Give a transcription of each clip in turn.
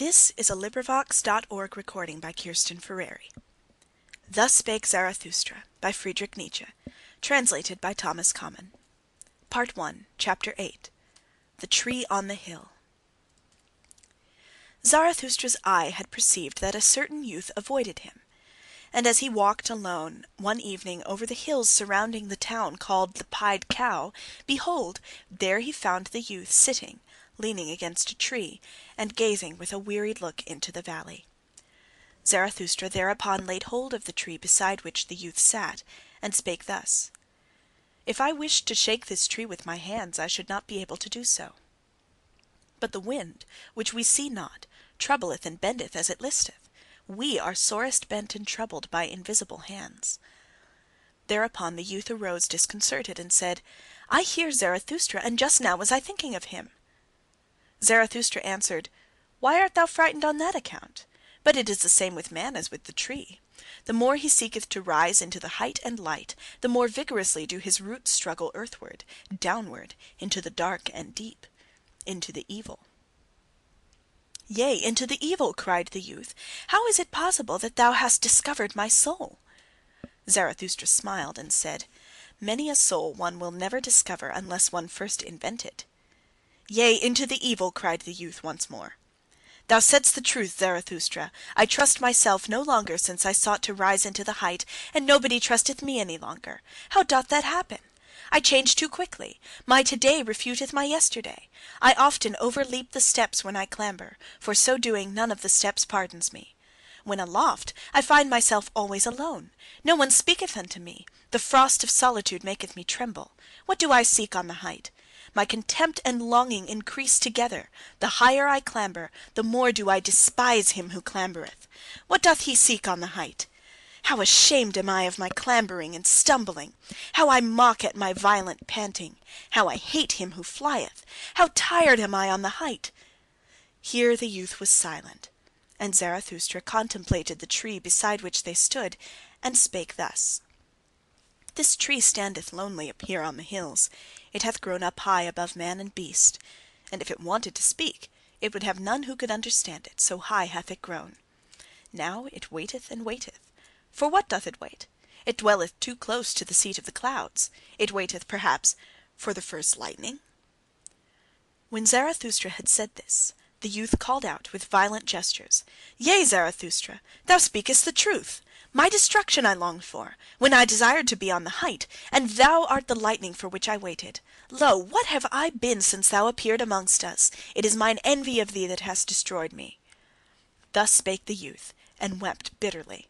This is a Librivox.org recording by Kirsten Ferreri. Thus Spake Zarathustra by Friedrich Nietzsche, translated by Thomas Common. Part 1, Chapter 8. The Tree on the Hill. Zarathustra's eye had perceived that a certain youth avoided him, and as he walked alone one evening over the hills surrounding the town called the Pied Cow, behold, there he found the youth sitting, leaning against a tree, and gazing with a wearied look into the valley. Zarathustra thereupon laid hold of the tree beside which the youth sat, and spake thus: If I wished to shake this tree with my hands, I should not be able to do so. But the wind, which we see not, troubleth and bendeth as it listeth. We are sorest bent and troubled by invisible hands. Thereupon the youth arose disconcerted, and said, I hear Zarathustra, and just now was I thinking of him. Zarathustra answered, Why art thou frightened on that account? But it is the same with man as with the tree. The more he seeketh to rise into the height and light, the more vigorously do his roots struggle earthward, downward, into the dark and deep, into the evil. Yea, into the evil, cried the youth. How is it possible that thou hast discovered my soul? Zarathustra smiled and said, Many a soul one will never discover unless one first invent it. Yea, into the evil, cried the youth once more. Thou saidst the truth, Zarathustra. I trust myself no longer since I sought to rise into the height, and nobody trusteth me any longer. How doth that happen? I change too quickly. My to-day refuteth my yesterday. I often overleap the steps when I clamber, for so doing none of the steps pardons me. When aloft, I find myself always alone. No one speaketh unto me. The frost of solitude maketh me tremble. What do I seek on the height? My contempt and longing increase together. The higher I clamber, the more do I despise him who clambereth. What doth he seek on the height? How ashamed am I of my clambering and stumbling! How I mock at my violent panting! How I hate him who flieth! How tired am I on the height! Here the youth was silent, and Zarathustra contemplated the tree beside which they stood, and spake thus: This tree standeth lonely up here on the hills. It hath grown up high above man and beast, and if it wanted to speak, it would have none who could understand it, so high hath it grown. Now it waiteth and waiteth. For what doth it wait? It dwelleth too close to the seat of the clouds. It waiteth, perhaps, for the first lightning. When Zarathustra had said this, the youth called out with violent gestures, Yea, Zarathustra, thou speakest the truth. My destruction I longed for, when I desired to be on the height, and thou art the lightning for which I waited. Lo, what have I been since thou appeared amongst us? It is mine envy of thee that has destroyed me. Thus spake the youth, and wept bitterly.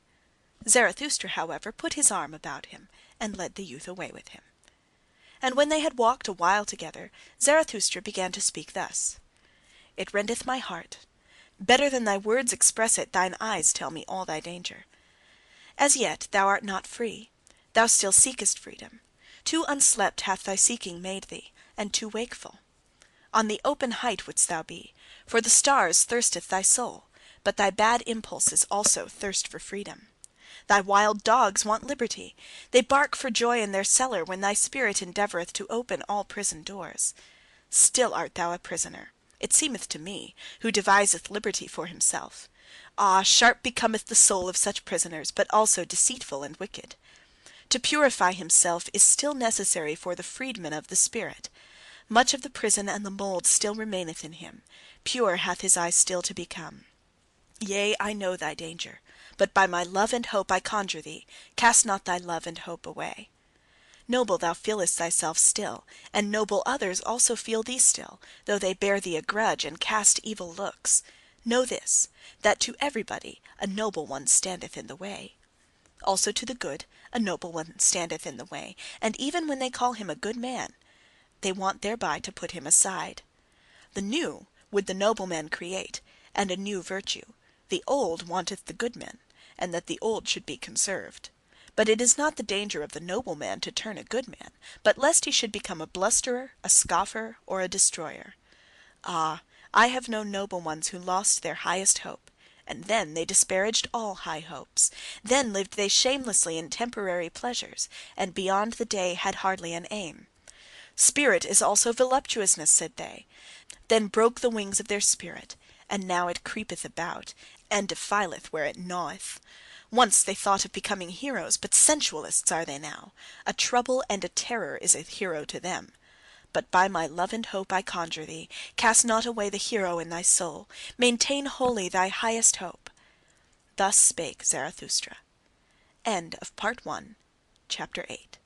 Zarathustra, however, put his arm about him, and led the youth away with him. And when they had walked a while together, Zarathustra began to speak thus: It rendeth my heart. Better than thy words express it, thine eyes tell me all thy danger. As yet thou art not free. Thou still seekest freedom. Too unslept hath thy seeking made thee, and too wakeful. On the open height wouldst thou be, for the stars thirsteth thy soul, but thy bad impulses also thirst for freedom. Thy wild dogs want liberty. They bark for joy in their cellar when thy spirit endeavoureth to open all prison doors. Still art thou a prisoner, it seemeth to me, who deviseth liberty for himself. Ah, sharp becometh the soul of such prisoners, but also deceitful and wicked. To purify himself is still necessary for the freedman of the spirit. Much of the prison and the mould still remaineth in him. Pure hath his eye still to become. Yea, I know thy danger, but by my love and hope I conjure thee, cast not thy love and hope away. Noble thou feelest thyself still, and noble others also feel thee still, though they bear thee a grudge and cast evil looks. Know this, that to everybody a noble one standeth in the way. Also to the good a noble one standeth in the way, and even when they call him a good man, they want thereby to put him aside. The new would the nobleman create, and a new virtue. The old wanteth the good man, and that the old should be conserved. But it is not the danger of the nobleman to turn a good man, but lest he should become a blusterer, a scoffer, or a destroyer. Ah, I have known noble ones who lost their highest hope, and then they disparaged all high hopes. Then lived they shamelessly in temporary pleasures, and beyond the day had hardly an aim. Spirit is also voluptuousness, said they. Then broke the wings of their spirit, and now it creepeth about, and defileth where it gnaweth. Once they thought of becoming heroes, but sensualists are they now. A trouble and a terror is a hero to them. But by my love and hope I conjure thee, cast not away the hero in thy soul, maintain holy thy highest hope. Thus spake Zarathustra. End of Part 1, Chapter 8.